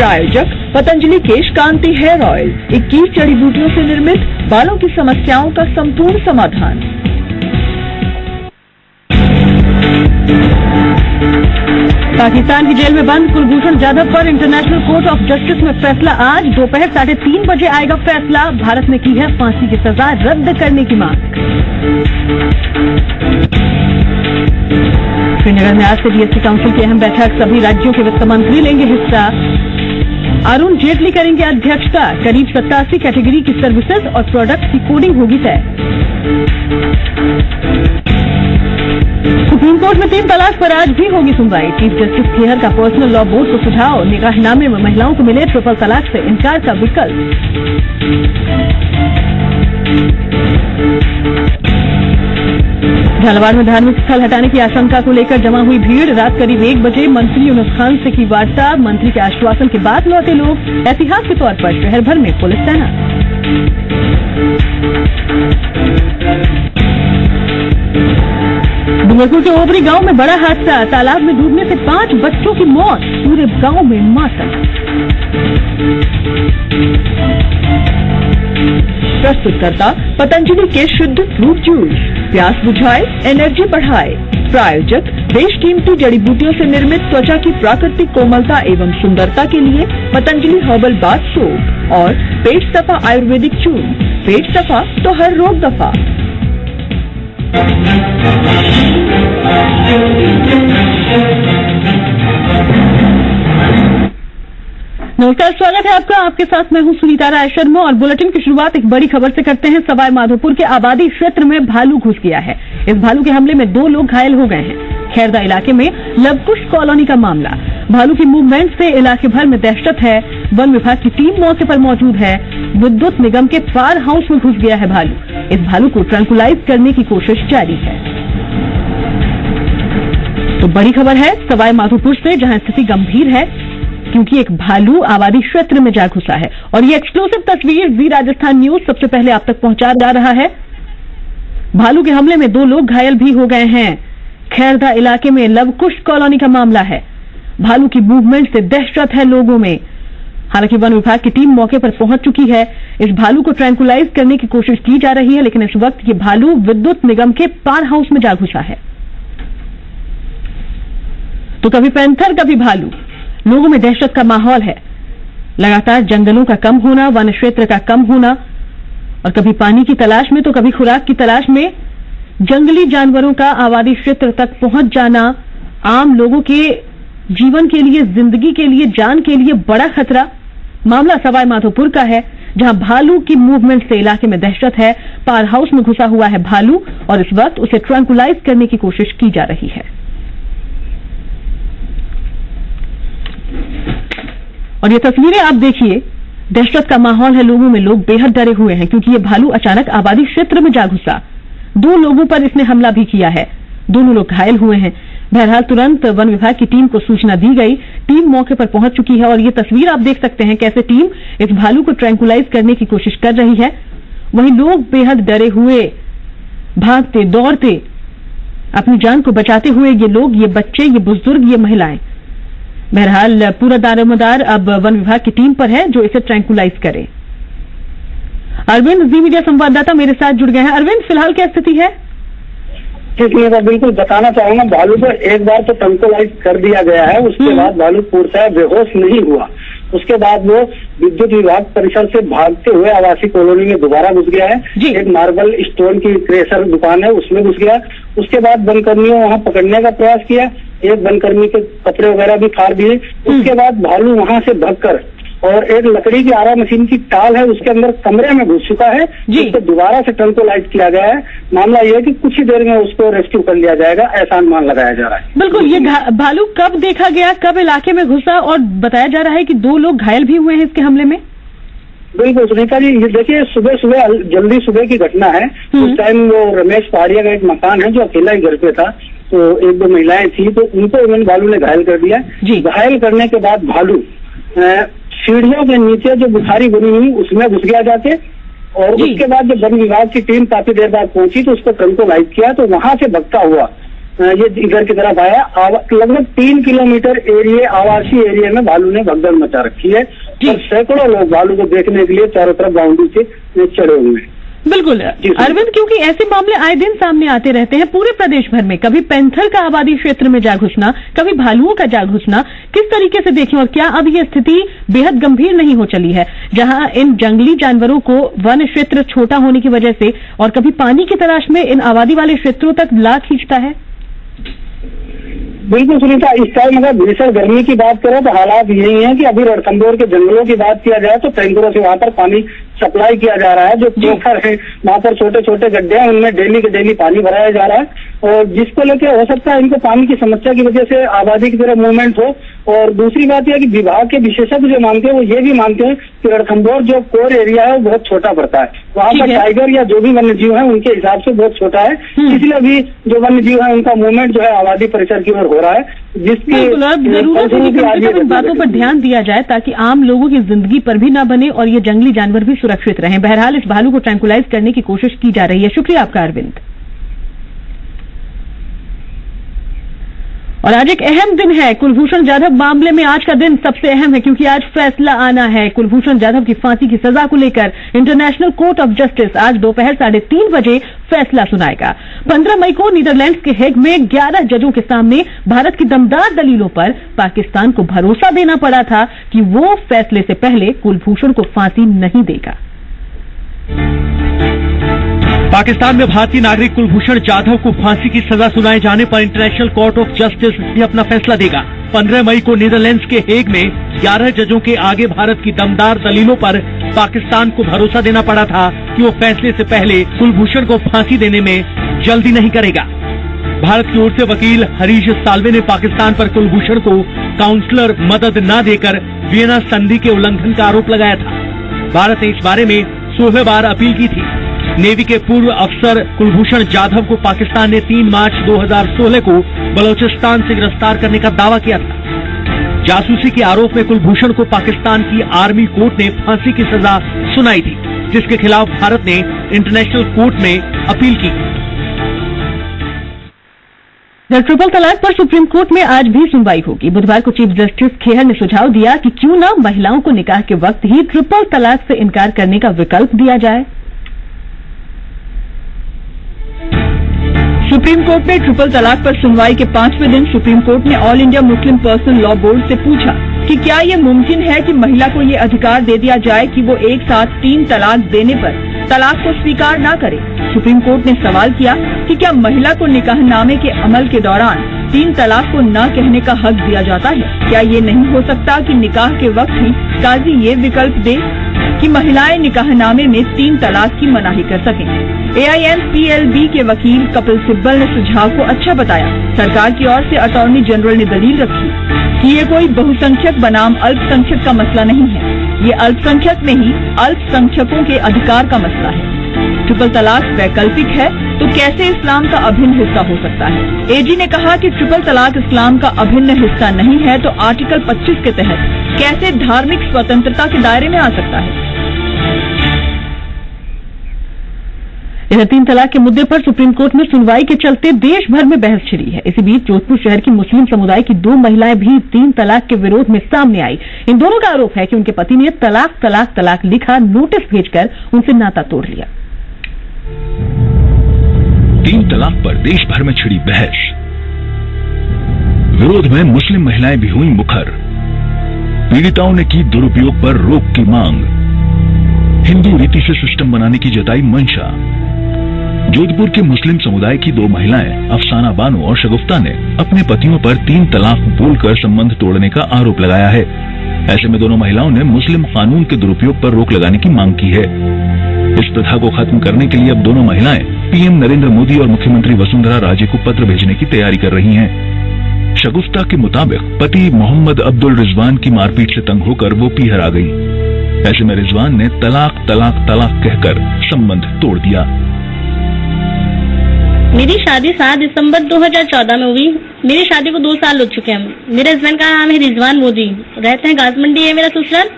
प्रायोजक पतंजलि केश कांति hair oil, 21 जड़ी बूटियों से निर्मित, बालों की समस्याओं का संपूर्ण समाधान। पाकिस्तान की जेल में बंद कुलभूषण जाधव पर इंटरनेशनल कोर्ट ऑफ जस्टिस में फैसला आज दोपहर 3:30 बजे आएगा फैसला। भारत ने की है फांसी की सजा रद्द करने की मांग। श्रीनगर में आज से जीएसटी काउंसिल की अहम बैठक, सभी राज्यों के वित्त मंत्री लेंगे हिस्सा। अरुण जेटली करेंगे अध्यक्षता। करीब 87 कैटेगरी की सर्विसेज और प्रोडक्ट की कोडिंग होगी तय। सुप्रीम कोर्ट में 3 तलाक पर आज भी होगी सुनवाई। चीफ जस्टिस खेहर का पर्सनल लॉ बोर्ड को सुझाव, निकाहनामे में महिलाओं को मिले ट्रिपल तलाक से इनकार का विकल्प। झालावाड़ में धार्मिक स्थल हटाने की आशंका को लेकर जमा हुई भीड़, रात करीब 1 बजे मंत्री यूनुस खान से की वार्ता। मंत्री के आश्वासन के बाद लौटे लोग, एहतियात के तौर पर शहर भर में पुलिस तैनात। डूंगरपुर के ओबरी गांव में बड़ा हादसा, तालाब में डूबने से 5 बच्चों की मौत, पूरे गांव में मातम। प्रस्तुतकर्ता पतंजलि के शुद्ध फ्रूट जूस, प्यास बुझाए, एनर्जी बढ़ाए। प्रायोजक देश कीमती जड़ी बूटियों से निर्मित, त्वचा की प्राकृतिक कोमलता एवं सुंदरता के लिए पतंजलि हर्बल बाथ सोप और पेट सफा आयुर्वेदिक चूर्ण। पेट सफा तो हर रोग दफा। नमस्कार, स्वागत है आपका। आपके साथ मैं हूं सुनीता राय शर्मा और बुलेटिन की शुरुआत एक बड़ी खबर से करते हैं। सवाई माधोपुर के आबादी क्षेत्र में भालू घुस गया है। इस भालू के हमले में 2 लोग घायल हो गए हैं। खैरदा इलाके में लवकुश कॉलोनी का मामला। भालू की मूवमेंट से इलाके भर में दहशत है। वन विभाग की टीम मौके पर मौजूद है। विद्युत निगम के फार हाउस में घुस गया है भालू। इस भालू को ट्रैंकुलाइज करने की कोशिश जारी है। तो बड़ी खबर है सवाई माधोपुर से, जहां स्थिति गंभीर है क्योंकि एक भालू आबादी क्षेत्र में जा घुसा है। और ये एक्सक्लूसिव तस्वीर जी राजस्थान न्यूज सबसे पहले आप तक पहुंचा जा रहा है। भालू के हमले में 2 लोग घायल भी हो गए हैं। खैरदा इलाके में लवकुश कॉलोनी का मामला है। भालू की मूवमेंट से दहशत है लोगों में। हालांकि वन विभाग की टीम मौके पर पहुंच चुकी है। इस भालू को ट्रैंकुलाइज करने की कोशिश की जा रही है, लेकिन इस वक्त ये भालू विद्युत निगम के पार हाउस में जा घुसा है। तो कभी पैंथर कभी भालू, लोगों में दहशत का माहौल है। लगातार जंगलों का कम होना, वन क्षेत्र का कम होना, और कभी पानी की तलाश में तो कभी खुराक की तलाश में जंगली जानवरों का आबादी क्षेत्र तक पहुंच जाना आम लोगों के जीवन के लिए, जिंदगी के लिए, जान के लिए बड़ा खतरा। मामला सवाई माधोपुर का है, जहां भालू की मूवमेंट से इलाके में दहशत है। पार हाउस में घुसा हुआ है भालू और इस वक्त उसे ट्रैंकुलाइज करने की कोशिश की जा रही है। और ये तस्वीरें आप देखिए, दहशत का माहौल है लोगों में। लोग बेहद डरे हुए हैं क्योंकि ये भालू अचानक आबादी क्षेत्र में जा घुसा। 2 लोगों पर इसने हमला भी किया है। दोनों लोग घायल हुए हैं। बहरहाल तुरंत वन विभाग की टीम को सूचना दी गई। टीम मौके पर पहुंच चुकी है और ये तस्वीर आप देख सकते हैं कैसे टीम इस भालू को ट्रैंकुलाइज करने की कोशिश कर रही है। वहीं लोग बेहद डरे हुए, भागते दौड़ते, अपनी जान को बचाते हुए, ये लोग, ये बच्चे, ये बुजुर्ग, ये महिलाएं। बहरहाल पूरा दारोमदार अब वन विभाग की टीम पर है जो इसे ट्रैंकुलाइज करे। अरविंद, जी मीडिया संवाददाता मेरे साथ जुड़ गए हैं। अरविंद, फिलहाल क्या स्थिति है? मैं बिल्कुल बताना चाहूंगा। भालू को एक बार तो ट्रैंकुलाइज कर दिया गया है, उसके बाद भालू पूर्णतः बेहोश नहीं हुआ। उसके बाद वो विद्युत विभाग परिसर से भागते हुए आवासीय कॉलोनी में दोबारा घुस गया है। एक मार्बल स्टोन की क्रेशर दुकान है, उसमें घुस गया। उसके बाद वनकर्मियों वहां पकड़ने का प्रयास किया। एक वनकर्मी के कपड़े वगैरह भी फाड़ दिए। उसके बाद भालू वहां से भागकर और एक लकड़ी की आरा मशीन की टाल है, उसके अंदर कमरे में घुस चुका है, जिसको दोबारा से ट्रैंकुलाइज किया गया है। मामला यह है कि कुछ ही देर में उसको रेस्क्यू कर लिया जाएगा, ऐसा अनुमान लगाया जा रहा है। बिल्कुल, ये भालू कब देखा गया, कब इलाके में घुसा, और बताया जा रहा है कि 2 लोग घायल भी हुए हैं इसके हमले में। बिल्कुल सुनीता जी, ये देखिए सुबह जल्दी सुबह की घटना है। उस टाइम वो रमेश पहाड़िया का एक मकान है जो अकेला ही घर पे था, तो 1-2 महिलाएं थी, तो उनको इन्होंने भालू ने घायल कर दिया। घायल करने के बाद भालू सीढ़ियों के नीचे जो बुखारी बनी हुई उसमें घुस गया जाके, और उसके बाद जब वन विभाग की टीम काफी देर बाद पहुंची तो उसको ट्रैंकुलाइज किया, तो वहां से भगता हुआ ये इधर की तरफ आया। लगभग 3 किलोमीटर आवासीय एरिया में भालू ने भगदड़ मचा रखी है और सैकड़ों लोग भालू को देखने के लिए चारों तरफ बाउंड्री से चढ़े हुए हैं। बिल्कुल अरविंद, क्योंकि ऐसे मामले आए दिन सामने आते रहते हैं पूरे प्रदेश भर में, कभी पैंथर का आबादी क्षेत्र में जा घुसना, कभी भालुओं का जा घुसना, किस तरीके से देखें और क्या अब ये स्थिति बेहद गंभीर नहीं हो चली है, जहां इन जंगली जानवरों को वन क्षेत्र छोटा होने की वजह से और कभी पानी की तलाश में इन आबादी वाले क्षेत्रों तक ला खींचता है? बिल्कुल सुनीता, इस टाइम अगर भीषण गर्मी की बात करें तो हालात यही है कि अभी रणथंभौर के जंगलों की बात किया जाए तो टैंकरों से वहां पर पानी सप्लाई किया जा रहा है। जो पोखर है वहां पर छोटे छोटे गड्ढे हैं, उनमें डेली के डेली पानी भराया जा रहा है और जिसको लेकर हो सकता है इनको पानी की समस्या की वजह से आबादी की तरफ मूवमेंट हो। और दूसरी बात यह कि विभाग के विशेषज्ञ जो मानते हैं वो ये भी मानते हैं कि रणथंभौर जो कोर एरिया है वो बहुत छोटा पड़ता है, वहां पर टाइगर या जो भी वन्य जीव है उनके हिसाब से बहुत छोटा है, इसलिए भी जो वन्य जीव है उनका मूवमेंट जो है आबादी परिसर की ओर हो रहा है, जिसकी जरूरत है कि इन बातों पर ध्यान दिया जाए ताकि आम लोगों की जिंदगी पर भी ना बने और ये जंगली जानवर भी सुरक्षित रहें। बहरहाल इस भालू को ट्रैंकुलाइज करने की कोशिश की जा रही है। शुक्रिया आपका अरविंद। और आज एक अहम दिन है कुलभूषण जाधव मामले में। आज का दिन सबसे अहम है क्योंकि आज फैसला आना है। कुलभूषण जाधव की फांसी की सजा को लेकर इंटरनेशनल कोर्ट ऑफ जस्टिस आज दोपहर 3:30 बजे फैसला सुनाएगा। 15 मई को नीदरलैंड्स के हेग में 11 जजों के सामने भारत की दमदार दलीलों पर पाकिस्तान को भरोसा देना पड़ा था कि वो फैसले से पहले कुलभूषण को फांसी नहीं देगा। पाकिस्तान में भारतीय नागरिक कुलभूषण जाधव को फांसी की सजा सुनाए जाने पर इंटरनेशनल कोर्ट ऑफ जस्टिस भी अपना फैसला देगा। 15 मई को नीदरलैंड्स के हेग में 11 जजों के आगे भारत की दमदार दलीलों पर पाकिस्तान को भरोसा देना पड़ा था कि वो फैसले से पहले कुलभूषण को फांसी देने में जल्दी नहीं करेगा। भारत की ओर से वकील हरीश साल्वे ने पाकिस्तान पर कुलभूषण को काउंसलर मदद न देकर वियना संधि के उल्लंघन का आरोप लगाया था। भारत ने इस बारे में 16 बार अपील की थी। नेवी के पूर्व अफसर कुलभूषण जाधव को पाकिस्तान ने 3 मार्च 2016 को बलोचिस्तान से गिरफ्तार करने का दावा किया था। जासूसी के आरोप में कुलभूषण को पाकिस्तान की आर्मी कोर्ट ने फांसी की सजा सुनाई थी, जिसके खिलाफ भारत ने इंटरनेशनल कोर्ट में अपील की। ट्रिपल तलाक पर सुप्रीम कोर्ट में आज भी सुनवाई होगी। बुधवार को चीफ जस्टिस खेहर ने सुझाव दिया कि क्यों न महिलाओं को निकाह के वक्त ही ट्रिपल तलाक से इनकार करने का विकल्प दिया जाए। सुप्रीम कोर्ट में ट्रिपल तलाक पर सुनवाई के 5वें दिन सुप्रीम कोर्ट ने all India Muslim person law board से पूछा कि क्या ये मुमकिन है कि महिला को ये अधिकार दे दिया जाए कि वो एक साथ 3 तलाक देने पर तलाक को स्वीकार न करे। सुप्रीम कोर्ट ने सवाल किया कि क्या महिला को निकाहनामे के अमल के दौरान 3 तलाक को न कहने का हक दिया जाता है? क्या ये नहीं हो सकता कि निकाह के वक्त ही काजी ये विकल्प दे कि महिलाएं निकाहनामे में 3 तलाक की मनाही कर सकें? AIMPLB के वकील कपिल सिब्बल ने सुझाव को अच्छा बताया। सरकार की ओर से अटॉर्नी जनरल ने दलील रखी कि ये कोई बहुसंख्यक बनाम अल्पसंख्यक का मसला नहीं है, ये अल्पसंख्यक नहीं अल्पसंख्यकों के अधिकार का मसला है। ट्रिपल तलाक वैकल्पिक है तो कैसे इस्लाम का अभिन्न हिस्सा हो सकता है? AG ने कहा कि ट्रिपल तलाक इस्लाम का अभिन्न हिस्सा नहीं है तो आर्टिकल 25 के तहत कैसे धार्मिक स्वतंत्रता के दायरे में आ सकता है? इधर 3 तलाक के मुद्दे पर सुप्रीम कोर्ट में सुनवाई के चलते देश भर में बहस छिड़ी है। इसी बीच जोधपुर शहर की मुस्लिम समुदाय की 2 महिलाएं भी 3 तलाक के विरोध में सामने आई। इन दोनों का आरोप है कि उनके पति ने तलाक तलाक तलाक लिखा नोटिस भेजकर उनसे नाता तोड़ लिया। 3 तलाक पर देश भर में छिड़ी बहस। विरोध में मुस्लिम महिलाएं भी हुई मुखर। पीड़िताओं ने की दुरुपयोग पर रोक की मांग। हिंदू रीति से सिस्टम बनाने की जताई मंशा। जोधपुर के मुस्लिम समुदाय की 2 महिलाएं अफसाना बानो और शगुफ्ता ने अपने पतियों पर 3 तलाक बोलकर संबंध तोड़ने का आरोप लगाया है। ऐसे में दोनों महिलाओं ने मुस्लिम कानून के दुरुपयोग पर रोक लगाने की मांग की है। इस प्रथा को खत्म करने के लिए अब दोनों महिलाएं PM नरेंद्र मोदी और मुख्यमंत्री वसुंधरा राजे को पत्र भेजने की तैयारी कर रही हैं। शगुफ्ता के मुताबिक पति मोहम्मद अब्दुल रिजवान की मारपीट से तंग होकर वो पीहर आ गई। ऐसे में रिजवान ने तलाक तलाक तलाक कहकर संबंध तोड़ दिया। मेरी शादी 7 दिसंबर 2014 में हुई। मेरी शादी को 2 साल हो चुके हैं। मेरे हस्बैंड का नाम है रिजवान मोदी, रहते हैं घास मंडी है मेरा ससुराल।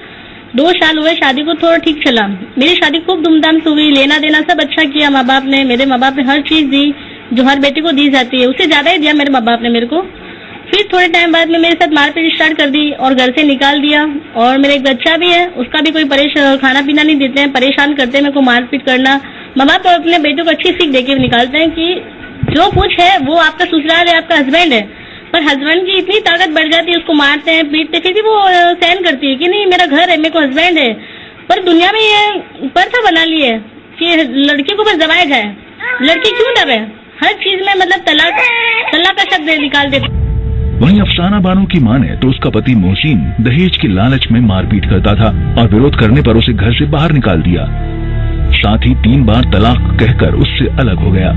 2 साल हुए शादी को, थोड़ा ठीक चला। मेरी शादी खूब धूमधाम से हुई, लेना देना सब अच्छा किया माँ बाप ने। मेरे माँ बाप ने हर चीज दी, जो हर बेटी को दी जाती है, उससे ज्यादा ही दिया मेरे माँ बाप ने मेरे को। फिर थोड़े टाइम बाद में मेरे साथ मारपीट स्टार्ट कर दी और घर से निकाल दिया। और मेरा एक बच्चा भी है, उसका भी कोई खाना पीना नहीं देते हैं, परेशान करते हैं मेरे को, मारपीट करना। माँ बाप अपने बेटों को अच्छी सीख देके निकालते हैं कि जो कुछ है वो आपका ससुराल है, आपका हस्बैंड है, पर हस्बैंड की इतनी ताकत बढ़ जाती है, उसको मारते हैं, पीटते, फिर भी वो सहन करती है कि नहीं मेरा घर है, मेरे को हस्बैंड है। पर दुनिया में ये प्रथा बना ली है कि लड़की को बस दबाया जाए। लड़की क्यों दबे? हर चीज में मतलब तलाक का शब्द निकाल देते। वहीं अफसाना बानो की माने तो उसका पति मोहसिन दहेज की लालच में मारपीट करता था और विरोध करने पर उसे घर से बाहर निकाल दिया। साथ ही 3 बार तलाक कहकर उससे अलग हो गया।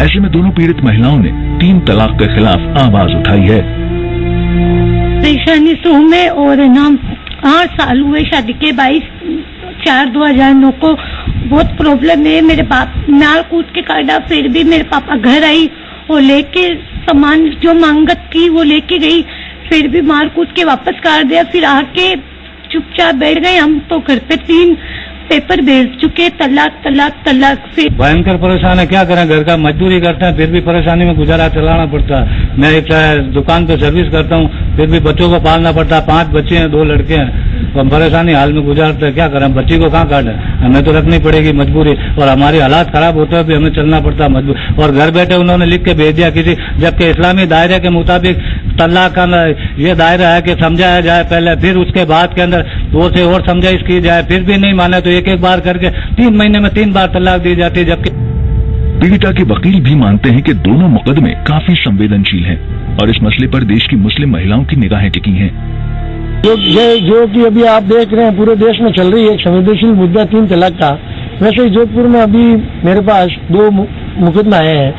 ऐसे में दोनों पीड़ित महिलाओं ने 3 तलाक के खिलाफ आवाज उठाई है। परेशानी सो में और नाम 8 साल हुए शादी के, 22/4/2009 को बहुत प्रॉब्लम है। मेरे बाप मार कूट के काटा, फिर भी मेरे पापा घर आई और लेके सामान जो मांगत थी वो लेके गई, फिर भी मार कूट के वापस कर दिया। फिर आके चुपचाप बैठ गए। हम तो घर पे 3 पेपर भेज चुके, तलाक तलाक तलाक। फिर भयंकर परेशान है, क्या करें, घर का मजदूरी करते हैं फिर भी परेशानी में गुजारा चलाना पड़ता है। मैं एक दुकान पे सर्विस करता हूँ, फिर भी बच्चों को पालना पड़ता है। 5 बच्चे हैं, 2 लड़के हैं, तो हम परेशानी हाल में गुजारते हैं। क्या करें, बच्ची को कहाँ काटें, हमें तो रखनी पड़ेगी मजबूरी। और हमारी हालात खराब होते हैं भी हमें चलना पड़ता है मजबूर। और घर बैठे उन्होंने लिख के भेज दिया किसी, जबकि इस्लामी दायरे के मुताबिक तलाक का ये दायरा है कि समझाया जाए पहले, फिर उसके बाद के अंदर 2 से और समझाइश की जाए। फिर भी नहीं माने तो एक बार करके 3 महीने में 3 बार तलाक दी जाती है। जबकि पीड़िता के वकील भी मानते हैं कि दोनों मुकदमे काफी संवेदनशील हैं और इस मसले पर देश की मुस्लिम महिलाओं की निगाहें टिकी हैं। जो कि अभी आप देख रहे हैं पूरे देश में चल रही है एक संवेदनशील मुद्दा 3 तलाक का। वैसे ही जोधपुर में अभी मेरे पास 2 मुकदमे आए हैं,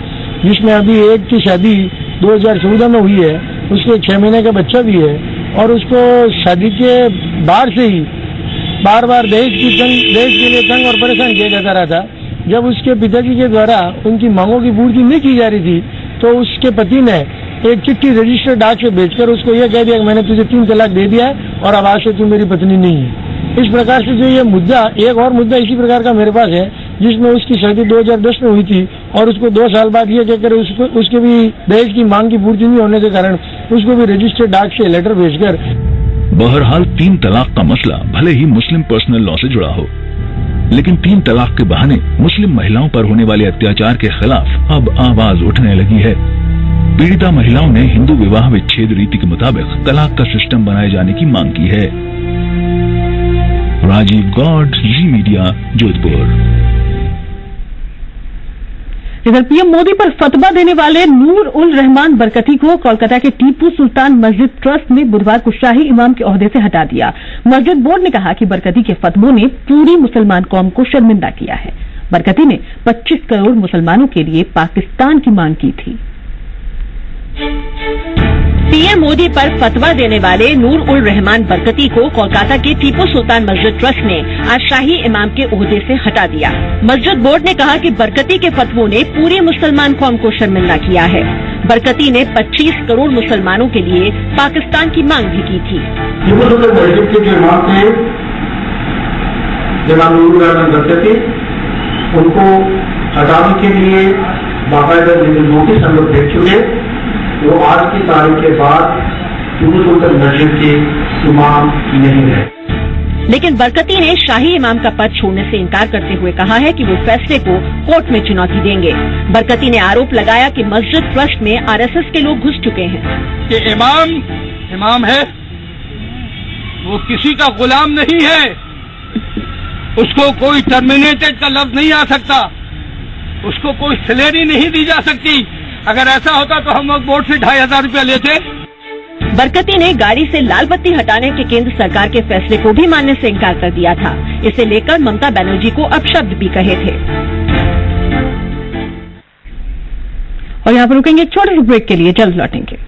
जिसमें अभी एक की शादी 2014 में हुई है, उसके 6 महीने का बच्चा भी है और उसको शादी के बाद से ही बार बार दहेज के लिए तंग और परेशान किया जाता रहा था। जब उसके पिताजी के द्वारा उनकी मांगों की पूर्ति नहीं की जा रही थी तो उसके पति ने एक चिट्ठी रजिस्टर्ड डाक से भेजकर उसको यह कह दिया कि मैंने तुझे 3 तलाक दे दिया है और अब आज से तू मेरी पत्नी नहीं है। इस प्रकार से जो ये मुद्दा, एक और मुद्दा इसी प्रकार का मेरे पास है, जिसमें उसकी शादी 2010 में हुई थी और उसको 2 साल बाद ये कहकर उसके भी दहेज की मांग की पूर्ति नहीं होने के कारण उसको भी रजिस्टर्ड डाक से लेटर भेजकर। बहरहाल 3 तलाक का मसला भले ही मुस्लिम पर्सनल लॉ से जुड़ा हो, लेकिन 3 तलाक के बहाने मुस्लिम महिलाओं पर होने वाले अत्याचार के खिलाफ अब आवाज उठने लगी है। पीड़िता महिलाओं ने हिंदू विवाह विच्छेद रीति के मुताबिक तलाक का सिस्टम बनाए जाने की मांग की है। राजीव गौड़, जी मीडिया, जोधपुर। इधर पीएम मोदी पर फतवा देने वाले नूर उल रहमान बरकती को कोलकाता के टीपू सुल्तान मस्जिद ट्रस्ट ने बुधवार को शाही इमाम के ओहदे से हटा दिया। मस्जिद बोर्ड ने कहा कि बरकती के फतवों ने पूरी मुसलमान कौम को शर्मिंदा किया है। बरकती ने 25 करोड़ मुसलमानों के लिए पाकिस्तान की मांग की थी। पीएम मोदी पर फतवा देने वाले नूर उल रहमान बरकती को कोलकाता के टीपू सुल्तान मस्जिद ट्रस्ट ने आज शाही इमाम के ओहदे से हटा दिया। मस्जिद बोर्ड ने कहा कि बरकती के फतवों ने पूरी मुसलमान कौम को शर्मिंदा किया है। बरकती ने 25 करोड़ मुसलमानों के लिए पाकिस्तान की मांग भी की थी। टीपू सुल्तान मस्जिद के जो इमाम थे जनाब नूर उल रहमान बरकती, उनको हटाने के लिए बाकायदा नोटिस हम लोग भेज चुके। वो आज की तारीख के बाद टीपू सुल्तान मस्जिद के इमाम नहीं रहे। लेकिन बरकती ने शाही इमाम का पद छोड़ने से इनकार करते हुए कहा है कि वो फैसले को कोर्ट में चुनौती देंगे। बरकती ने आरोप लगाया कि मस्जिद ट्रस्ट में आरएसएस के लोग घुस चुके हैं। कि इमाम है, वो किसी का गुलाम नहीं है, उसको कोई टर्मिनेटेड का लफ्ज नहीं आ सकता, उसको कोई सैलरी नहीं दी जा सकती। अगर ऐसा होता तो हम लोग बोर्ड से 2500 रुपया लेते। बरकती ने गाड़ी से लाल बत्ती हटाने के केंद्र सरकार के फैसले को भी मानने से इनकार कर दिया था। इसे लेकर ममता बनर्जी को अपशब्द भी कहे थे। और यहाँ पर रुकेंगे एक छोटे से ब्रेक के लिए, जल्द लौटेंगे।